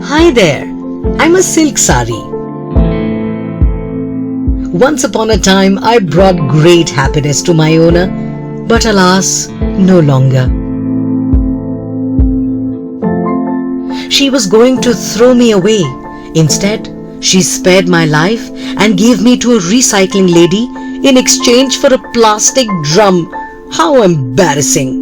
Hi there, I'm a silk saree. Once upon a time, I brought great happiness to my owner, but alas, no longer. She was going to throw me away. Instead, she spared my life and gave me to a recycling lady in exchange for a plastic drum. How embarrassing!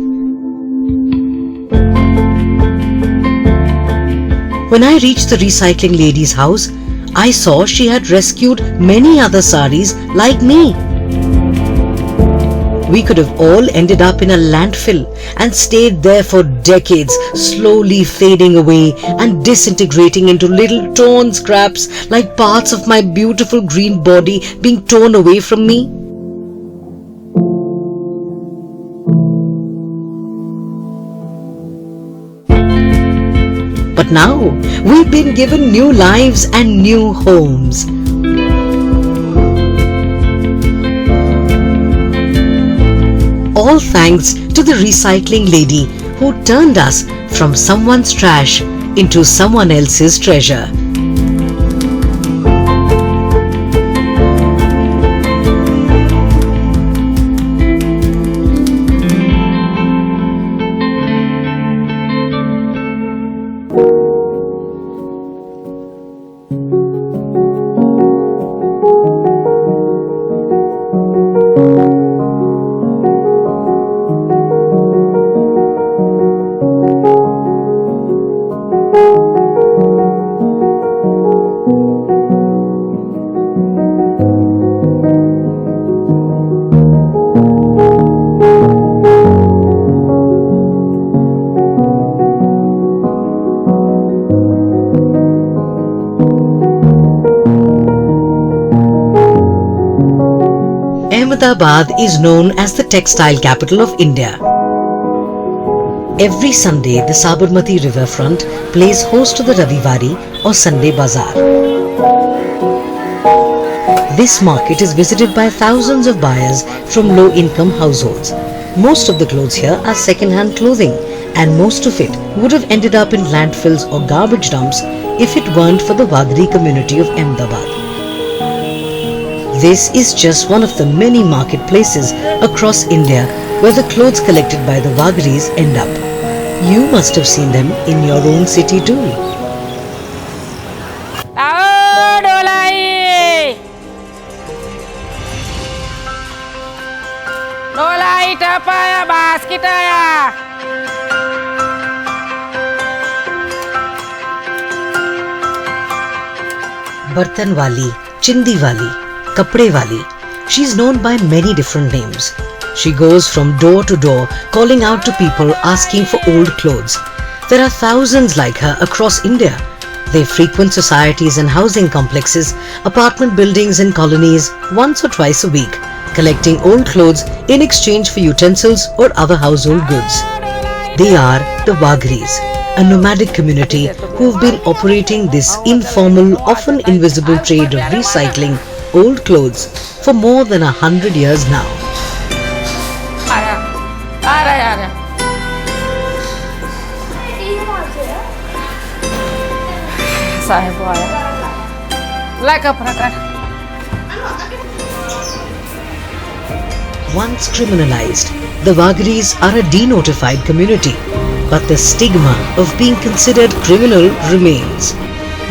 When I reached the recycling lady's house, I saw she had rescued many other saris like me. We could have all ended up in a landfill and stayed there for decades, slowly fading away and disintegrating into little torn scraps like parts of my beautiful green body being torn away from me. But now we've been given new lives and new homes. All thanks to the recycling lady who turned us from someone's trash into someone else's treasure. Ahmedabad is known as the textile capital of India. Every Sunday, the Sabarmati riverfront plays host to the Ravivari or Sunday bazaar. This market is visited by thousands of buyers from low-income households. Most of the clothes here are second-hand clothing, and most of it would have ended up in landfills or garbage dumps if it weren't for the Waghri community of Ahmedabad. This is just one of the many marketplaces across India where the clothes collected by the Waghris end up. You must have seen them in your own city too. Bartan wali, chindi wali, kapde wali. She's known by many different names. She goes from door to door calling out to people asking for old clothes. There are thousands like her across India. They frequent societies and housing complexes, apartment buildings and colonies once or twice a week, collecting old clothes in exchange for utensils or other household goods. They are the Waghris, a nomadic community who have been operating this informal, often invisible trade of recycling old clothes for more than 100 years now. Once criminalized, the Waghris are a denotified community, but the stigma of being considered criminal remains.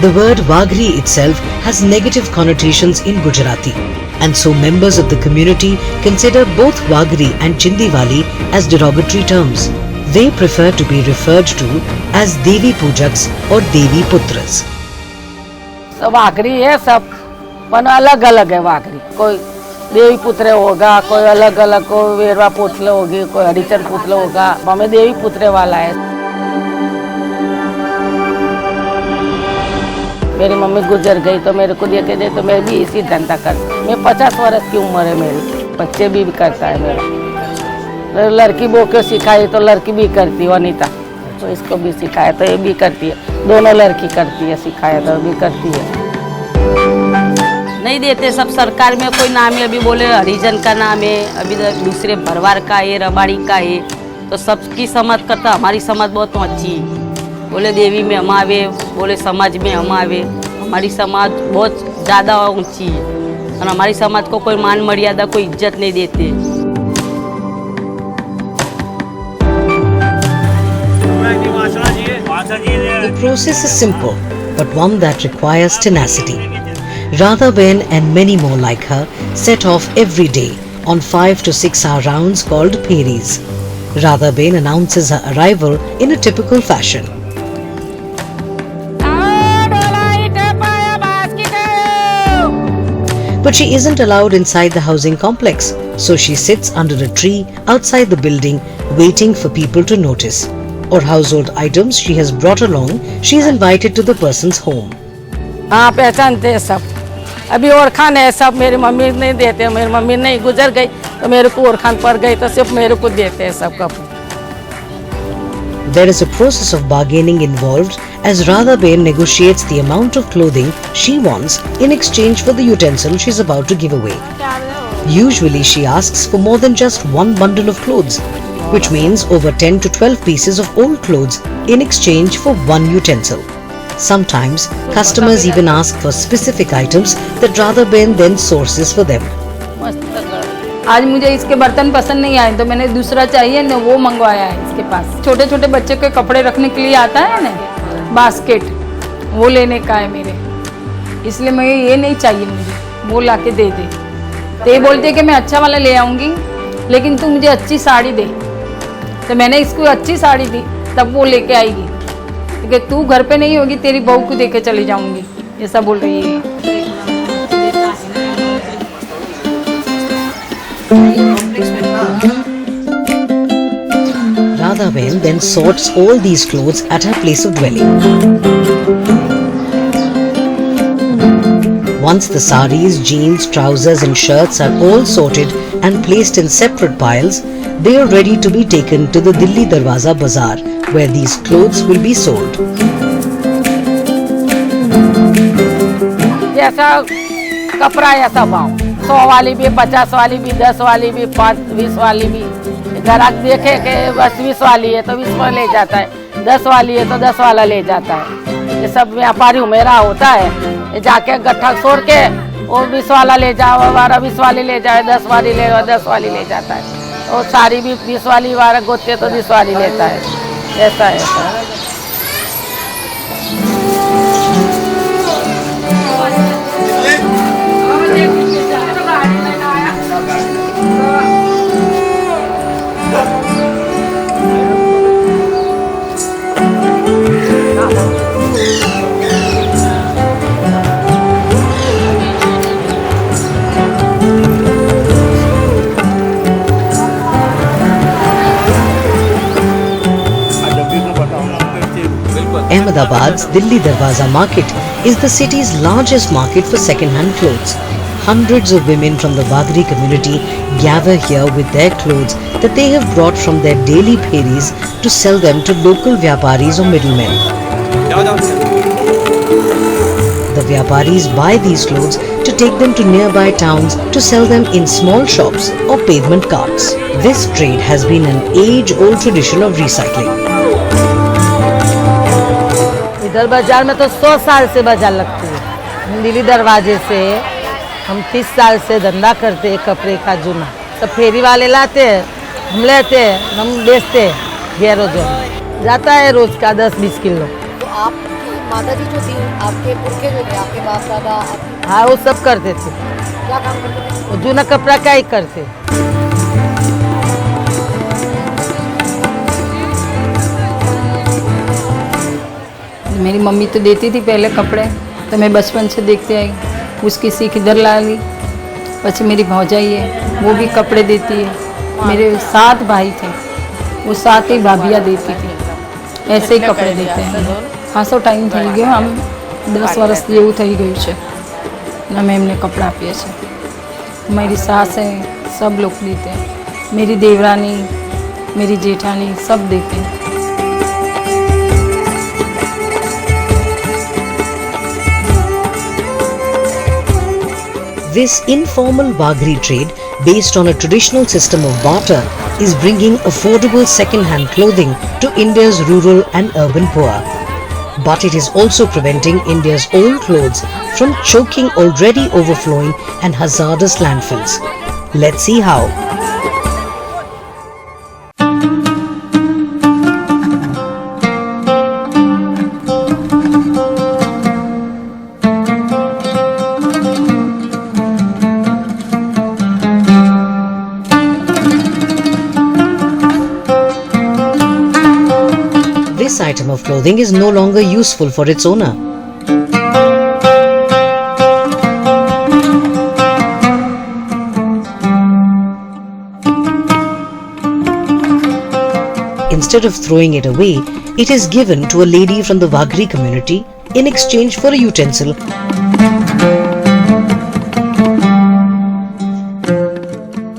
The word Waghri itself has negative connotations in Gujarati, and so members of the community consider both Waghri and Chindiwali as derogatory terms. They prefer to be referred to as Devi Pujaks or Devi Putras. सब वाघरी है सब, पर अलग अलग है वाघरी. कोई देवी पुत्र होगा, कोई अलग अलग, कोई वेरवा पुत्र होगी, कोई हरिचंद पुत्र होगा. हमें देवी पुत्र वाला है. मेरी मम्मी गुजर गई तो मेरे को देखे दे तो मैं भी इसी धंधा करती. मैं 50 वर्ष की उम्र है मेरी. बच्चे भी करता है मेरा. लड़की बो के सिखाई तो लड़की भी करती है अनीता, तो इसको भी सिखाया तो ये भी करती है. दोनों लड़की करती है, सिखाया तो भी करती है. नहीं देते सब सरकार में कोई नाम है. अभी बोले हरिजन का नाम है, अभी दूसरे भरवार का है, रबाड़ी का है, तो सबकी समझ करता. हमारी समझ बहुत अच्छी है. बोले देवी में हम आवे, बोले समाज में हम आवे। हमारी समाज बहुत ज़्यादा ऊंची है और हमारी समाज को कोई मान मर्यादा, कोई इज्जत नहीं देते। The process is simple, but one that requires tenacity. Radhaben and many more like her set off every day on 5 to 6 hour rounds called peris. Radhaben announces her arrival in a typical fashion. But she isn't allowed inside the housing complex, so she sits under a tree outside the building waiting for people to notice. Or household items she has brought along, she is invited to the person's home. हाँ, पहचानते हैं सब। अभी ओरखान है सब, मेरी mummy नहीं देते, मेरी मम्मी नहीं गुजर गई तो मेरे को ओरखान पड़ गई तो सिर्फ मेरे को देते हैं सब कपड़े। There is a process of bargaining involved as Radhaben negotiates the amount of clothing she wants in exchange for the utensil she is about to give away. Usually she asks for more than just one bundle of clothes, which means over 10 to 12 pieces of old clothes in exchange for one utensil. Sometimes customers even ask for specific items that Radhaben then sources for them. आज मुझे इसके बर्तन पसंद नहीं आए तो मैंने दूसरा चाहिए ना, वो मंगवाया है इसके पास। छोटे छोटे बच्चे के कपड़े रखने के लिए आता है ना बास्केट, वो लेने का है मेरे, इसलिए मैं ये नहीं चाहिए, मुझे वो लाके दे दे। तो ये बोलते हैं कि मैं अच्छा वाला ले आऊँगी लेकिन तू मुझे अच्छी साड़ी दे। तो मैंने इसको अच्छी साड़ी दी, तब वो लेके आएगी क्योंकि तू घर पे नहीं होगी, तेरी बहू को देके चली जाऊँगी, ऐसा बोल रही है। Radhaben then sorts all these clothes at her place of dwelling. Once the saris, jeans, trousers and shirts are all sorted and placed in separate piles, they are ready to be taken to the Delhi Darwaza Bazaar, where these clothes will be sold. जैसा कपड़ा ऐसा भाव, 100 वाली भी, 50 वाली भी, 10 वाली भी, 20 वाली भी। ग्राहक देखे कि बस 20 वाली है तो 20 वाला ले जाता है, 10 वाली है तो 10 वाला ले जाता है। ये सब व्यापारी मेरा होता है, ये जाके गट्ठा छोड़ के वो 20 वाला ले जाओ, 20 वाली ले जाए, 10 वाली ले 10 वाली ले जाता है। और साड़ी भी 20 वाली 12 गोते तो 20 वाली लेता है, ऐसा है। Ahmedabad's Delhi Darwaza market is the city's largest market for second-hand clothes. Hundreds of women from the Waghri community gather here with their clothes that they have brought from their daily peris to sell them to local vyaparis or middlemen. The vyaparis buy these clothes to take them to nearby towns to sell them in small shops or pavement carts. This trade has been an age-old tradition of recycling. इधर बाजार में तो 100 साल से बाजार लगती है। दिल्ली दरवाजे से हम 30 साल से धंधा करते हैं कपड़े का जूना। तो फेरी वाले लाते हैं, हम लेते हैं, हम बेचते हैं। ये रोज जाता है रोज का 10-20 किलो। तो आपकी माता जी जो थी, आपके पुरखे जो थे, आपके बाप दादा, हाँ वो सब करते थे। क्या काम करते थे? वो जूना कपड़ा का ही करते। मेरी मम्मी तो देती थी पहले कपड़े, तो मैं बचपन से देखते आई, उसकी सीख इधर ला ली। પછી मेरी भौजाई है, वो भी कपड़े देती है। मेरे 7 भाई थे, वो 7 ही भाभियाँ देती थी। ऐसे ही कपड़े देते हैं। ખાસો ટાઈમ થઈ ગયો, આમ 10 વર્ષ જેવું થઈ ગયું છે ને અમે એમને કપડાં આપીએ છીએ। मेरी सास है, सब लोग देते हैं। मेरी देवरानी, मेरी जेठानी सब देते हैं। This informal Waghri trade, based on a traditional system of barter, is bringing affordable second-hand clothing to India's rural and urban poor. but it is also preventing India's old clothes from choking already overflowing and hazardous landfills. Let's see how. This item of clothing is no longer useful for its owner. Instead of throwing it away, it is given to a lady from the Waghri community in exchange for a utensil.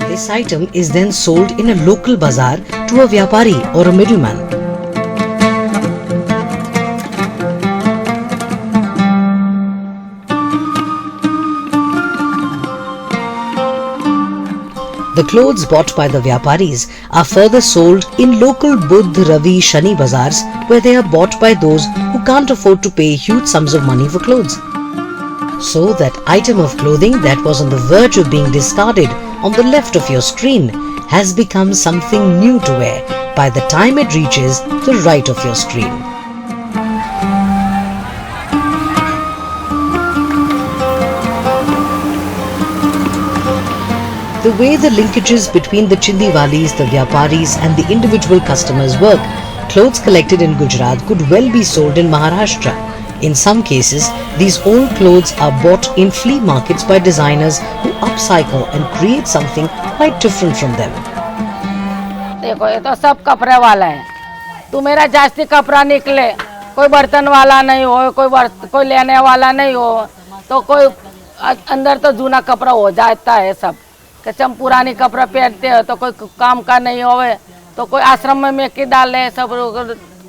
This item is then sold in a local bazaar to a vyapari or a middleman. The clothes bought by the vyaparis are further sold in local Budh, Ravi, Shani bazaars where they are bought by those who can't afford to pay huge sums of money for clothes. So that item of clothing that was on the verge of being discarded on the left of your screen has become something new to wear by the time it reaches the right of your screen. The way the linkages between the Chindiwalis, the Vyaparis and the individual customers work, clothes collected in Gujarat could well be sold in Maharashtra. In some cases, these old clothes are bought in flea markets by designers who upcycle and create something quite different from them. देखो ये तो सब कपड़े वाला है, तू मेरा जास्ती कपड़ा निकले, कोई बर्तन वाला नहीं हो, कोई लेने वाला नहीं हो, तो कोई अंदर तो जूना कपड़ा हो जाता है सब। कि हम पुरानी कपड़ा पहनते हो तो कोई काम का नहीं होवे तो कोई आश्रम में मेके डाल दे, सब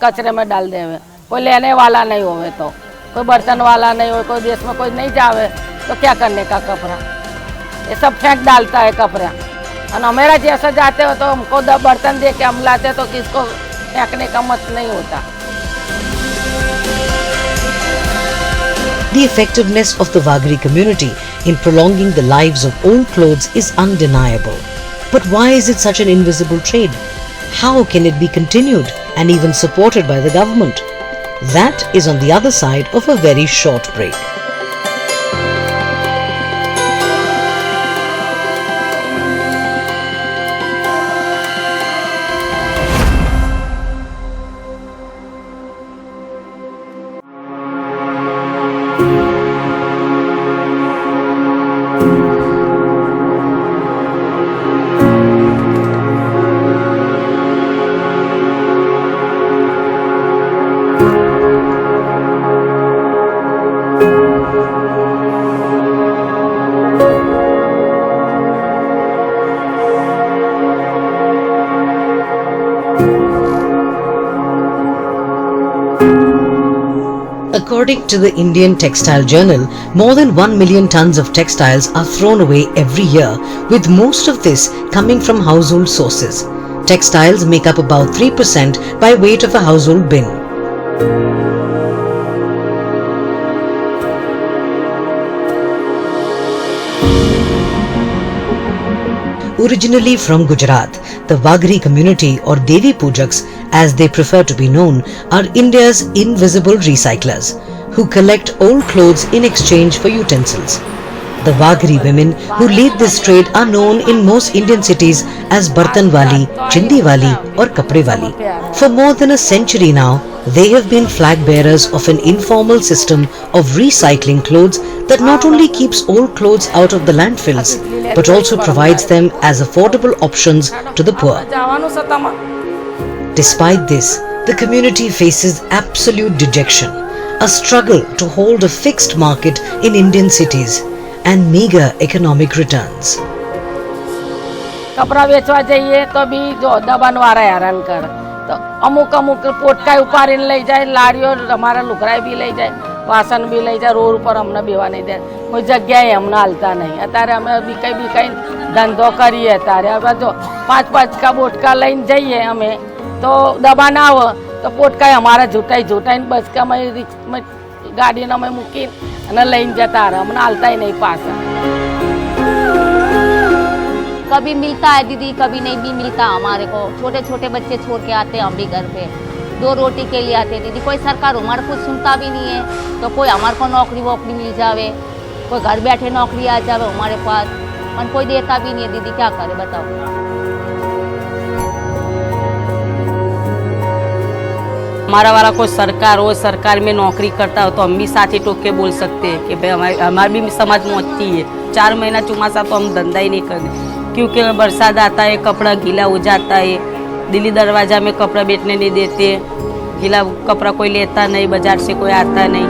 कचरे में डाल दे, कोई लेने वाला नहीं होवे तो कोई बर्तन वाला नहीं हो, कोई देश में कोई नहीं जावे तो क्या करने का कपड़ा, ये सब फेंक डालता है कपड़ा। और मेरा जैसा जाते हो तो हमको बर्तन दे के हम लाते तो किसको फेंकने का मत नहीं होता। The effectiveness of the Waghri community in prolonging the lives of old clothes is undeniable. But why is it such an invisible trade? How can it be continued and even supported by the government? That is on the other side of a very short break. According to the Indian Textile Journal, more than 1 million tons of textiles are thrown away every year, with most of this coming from household sources. Textiles make up about 3% by weight of a household bin. Originally from Gujarat, the Waghri community or Devi Pujaks, as they prefer to be known, are India's invisible recyclers who collect old clothes in exchange for utensils. The Waghri women who lead this trade are known in most Indian cities as Bartanwali, Chindiwali or Kapdewali. For more than a century now, they have been flag bearers of an informal system of recycling clothes that not only keeps old clothes out of the landfills, but also provides them as affordable options to the poor. Despite this, the community faces absolute dejection, a struggle to hold a fixed market in Indian cities, and meager economic returns. कपड़ा बेचवा जाइए तो भी जो दबन वाला हैरान कर, तो अमुक अमुक पोटका उपारी ले जाए, लाड़ियों हमारा लुकराई भी ले जाए, वासन भी ले जाए, रोड पर हमने बेवा नहीं दे, कोई जगह है हमने हलता नहीं। अतारे हमें भी कहीं धंधो करिए, अतारे अब जो 5-5 का बोटका लाइन जाइए हमें तो दबा ना हो તો પોટકાય અમારા ઝૂંટાઈને બસ કે અમે ગાડીને અમે મૂકીને અને લઈને જતા રહે, અમને હાલતાય નહીં પાછા. कभी मिलता है दीदी, कभी नहीं भी मिलता हमारे को. छोटे छोटे बच्चे छोड़ के आते हैं हम भी घर पे, 2 रोटी के लिए आते हैं दीदी. कोई सरकार हमारे कुछ सुनता भी नहीं है, तो कोई हमारे को नौकरी वोकरी मिल जावे, कोई घर बैठे नौकरी आ जावे हमारे पास, पर कोई देता भी नहीं है दीदी. क्या करे बताओ. हमारा वाला कोई सरकार हो, सरकार में नौकरी करता हो तो हम भी साथ ही टोक के बोल सकते हैं कि भाई हमारी भी समझ में अच्छी है. 4 महीना चुमासा तो हम धंधा ही नहीं करते, क्योंकि बरसात आता है, कपड़ा गीला हो जाता है. दिल्ली दरवाजा में कपड़ा बैठने नहीं देते, गीला कपड़ा कोई लेता नहीं, बाजार से कोई आता नहीं.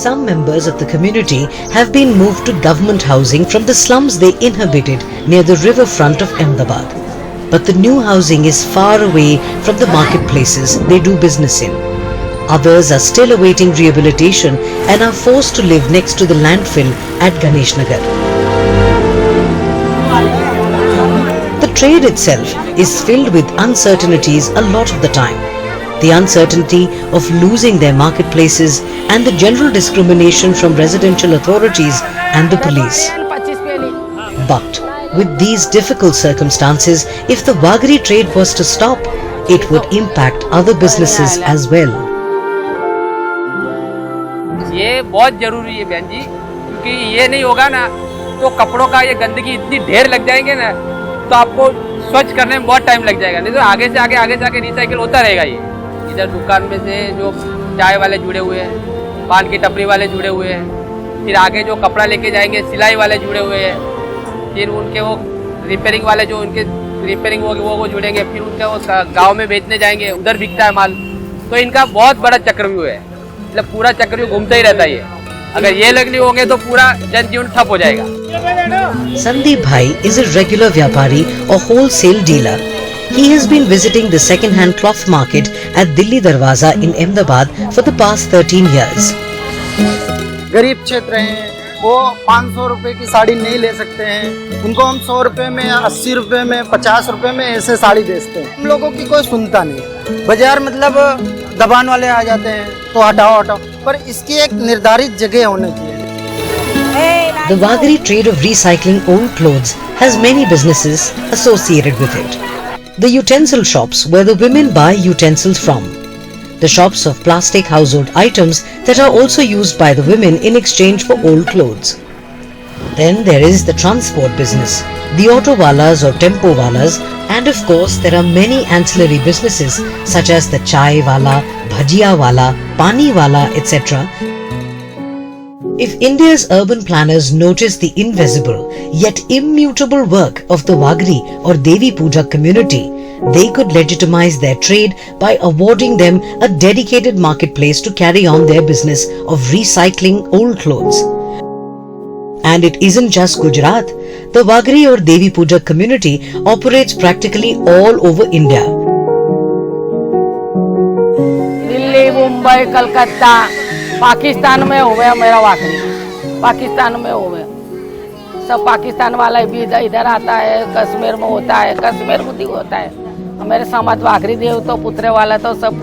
Some members of the community have been moved to government housing from the slums they inhabited near the riverfront of Ahmedabad. But the new housing is far away from the marketplaces they do business in. Others are still awaiting rehabilitation and are forced to live next to the landfill at Ganesh Nagar. The trade itself is filled with uncertainties a lot of the time. The uncertainty of losing their marketplaces and the general discrimination from residential authorities and the police. But with these difficult circumstances, if the Waghri trade was to stop, it would impact other businesses as well. ये बहुत जरूरी है बहन जी, क्योंकि ये नहीं होगा ना तो कपड़ों का ये गंदगी इतनी ढेर लग जाएंगे ना, तो आपको स्वच्छ करने में बहुत टाइम लग जाएगा. नहीं तो आगे से आगे रिसाइकिल होता रहेगा. ये इधर दुकान में से जो चाय वाले जुड़े हुए हैं, पान की टपरी वाले जुड़े हुए हैं, फिर आगे जो कपड़ा लेके जाएंगे सिलाई वाले जुड़े हुए हैं, फिर उनके वो रिपेयरिंग वाले जो उनके रिपेयरिंग वो जुड़ेंगे, फिर उनका वो गाँव में बेचने जाएंगे, उधर बिकता है माल. तो इनका बहुत बड़ा चक्रव्यूह है, मतलब पूरा चक्रव्यूह घूमता ही रहता है. अगर ये लगली होंगे तो पूरा जनजीवन ठप हो जाएगा. Sandeep Bhai is a regular vyapari or wholesale dealer. He has been visiting the second-hand cloth market at Delhi Darwaza in Ahmedabad for the past 13 years. गरीब क्षेत्र हैं, वो 500 रुपए की साड़ी नहीं ले सकते हैं, उनको हम 100 रुपए में, 80 रुपए में, 50 रुपए में ऐसे साड़ी बेचते हैं. हम लोगों की कोई सुनता नहीं. बाजार मतलब दबान वाले आ जाते हैं तो हटाओ, पर इसकी एक निर्धारित जगह होनी चाहिए. The Waghri trade of recycling old clothes has many businesses associated with it. The utensil shops where the women buy utensils from. The shops of plastic household items that are also used by the women in exchange for old clothes. Then there is the transport business, the auto walas or tempo walas, and of course there are many ancillary businesses such as the chai wala, bhajiya wala, pani wala, etc. If India's urban planners notice the invisible yet immutable work of the Waghri or Devi Puja community, they could legitimize their trade by awarding them a dedicated marketplace to carry on their business of recycling old clothes. And it isn't just Gujarat. The Waghri or Devi Puja community operates practically all over India. Delhi, Mumbai, Calcutta, Pakistan में हुए मेरा वाघरी, पाकिस्तान में हुए. सब पाकिस्तान वाला भी इधर आता है, कश्मीर में होता है, कश्मीर में भी होता है. मेरे समाज वाघरी देव तो पुत्रे वाला तो सब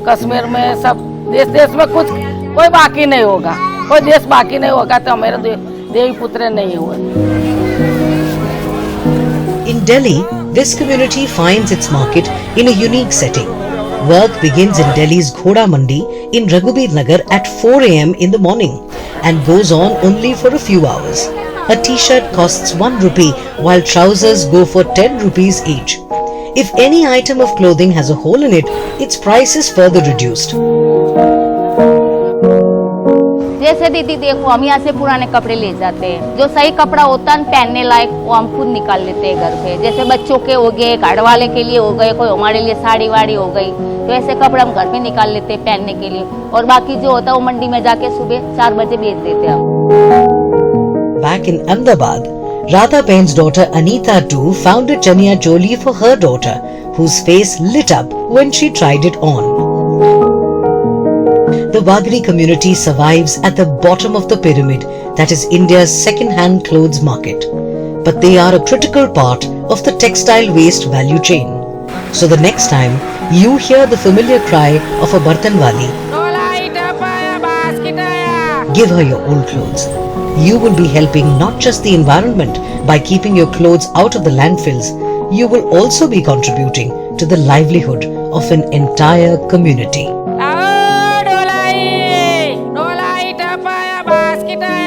कश्मीर में, सब देश में कुछ कोई बाकी नहीं होगा, कोई देश बाकी नहीं होगा तो मेरे देवी पुत्र नहीं हुए. In Delhi, this community finds its market in a unique setting. Work begins in Delhi's Ghoda Mandi in Raghubir Nagar at 4 a.m. in the morning and goes on only for a few hours. A t-shirt costs 1 rupee while trousers go for 10 rupees each. If any item of clothing has a hole in it, its price is further reduced. जैसे दीदी देखो, हम यहाँ से पुराने कपड़े ले जाते हैं, जो सही कपड़ा होता है पहनने लायक वो हम खुद निकाल लेते हैं घर पे. जैसे बच्चों के हो गए, घर वाले के लिए हो गए, कोई हमारे लिए साड़ी वाड़ी हो गई, तो ऐसे कपड़े हम घर पे निकाल लेते हैं पहनने के लिए. और बाकी जो होता है वो मंडी में जाके सुबह 4 बजे बेच देते हैं हम. Back in Ahmedabad, Radha Ben's daughter Anita too found a chaniya choli for her daughter, whose face lit up when she tried it on. The Waghri community survives at the bottom of the pyramid that is India's second-hand clothes market. but they are a critical part of the textile waste value chain. So the next time you hear the familiar cry of a bartanwali, give her your old clothes. You will be helping not just the environment by keeping your clothes out of the landfills, you will also be contributing to the livelihood of an entire community. Dolai tapaya baskita